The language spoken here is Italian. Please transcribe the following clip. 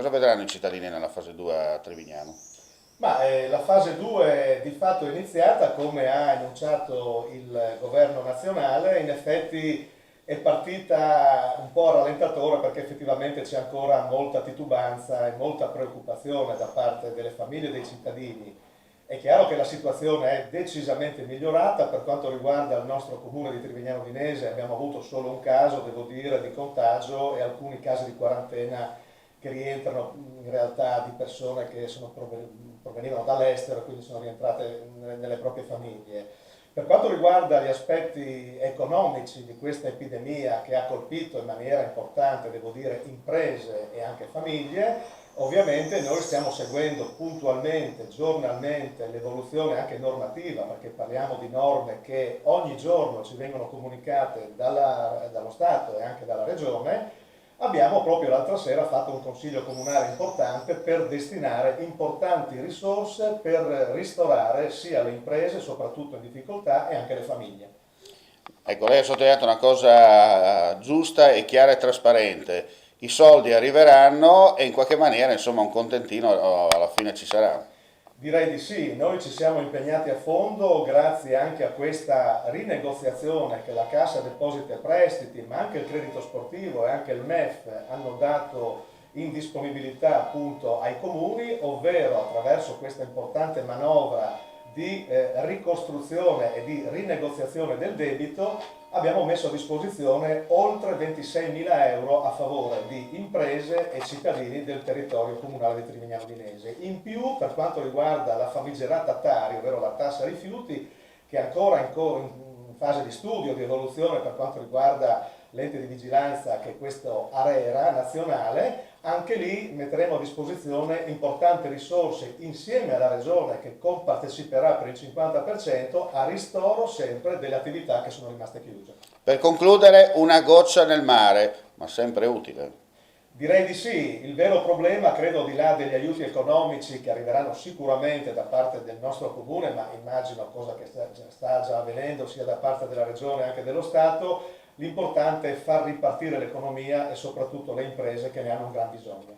Cosa vedranno i cittadini nella fase 2 a Trevignano? La fase 2 di fatto è iniziata, come ha annunciato il governo nazionale. In effetti è partita un po' a rallentatore perché effettivamente c'è ancora molta titubanza e molta preoccupazione da parte delle famiglie e dei cittadini. È chiaro che la situazione è decisamente migliorata. Per quanto riguarda il nostro comune di Trivignano Dinese abbiamo avuto solo un caso, devo dire, di contagio e alcuni casi di quarantena che rientrano in realtà di persone che provenivano dall'estero e quindi sono rientrate nelle proprie famiglie. Per quanto riguarda gli aspetti economici di questa epidemia che ha colpito in maniera importante, devo dire, imprese e anche famiglie, ovviamente noi stiamo seguendo puntualmente, giornalmente, l'evoluzione anche normativa, perché parliamo di norme che ogni giorno ci vengono comunicate dallo Stato e anche dalla Regione. Abbiamo proprio l'altra sera fatto un consiglio comunale importante per destinare importanti risorse per ristorare sia le imprese, soprattutto in difficoltà, e anche le famiglie. Ecco, lei ha sottolineato una cosa giusta e chiara e trasparente. I soldi arriveranno e in qualche maniera, insomma, un contentino alla fine ci sarà. Direi di sì, noi ci siamo impegnati a fondo grazie anche a questa rinegoziazione che la Cassa Depositi e Prestiti, ma anche il credito sportivo e anche il MEF hanno dato in disponibilità appunto ai comuni, ovvero attraverso questa importante manovra di ricostruzione e di rinegoziazione del debito abbiamo messo a disposizione oltre 26.000 euro a favore di imprese e cittadini del territorio comunale di Trivignano Dinese. In più, per quanto riguarda la famigerata Tari, ovvero la tassa rifiuti, che è ancora in fase di studio, di evoluzione per quanto riguarda l'ente di vigilanza che è questo ARERA nazionale, anche lì metteremo a disposizione importanti risorse insieme alla Regione che comparteciperà per il 50% a ristoro sempre delle attività che sono rimaste chiuse. Per concludere, una goccia nel mare, ma sempre utile. Direi di sì, il vero problema credo al di là degli aiuti economici che arriveranno sicuramente da parte del nostro comune, ma immagino cosa che sta già avvenendo sia da parte della regione che anche dello Stato, l'importante è far ripartire l'economia e soprattutto le imprese che ne hanno un gran bisogno.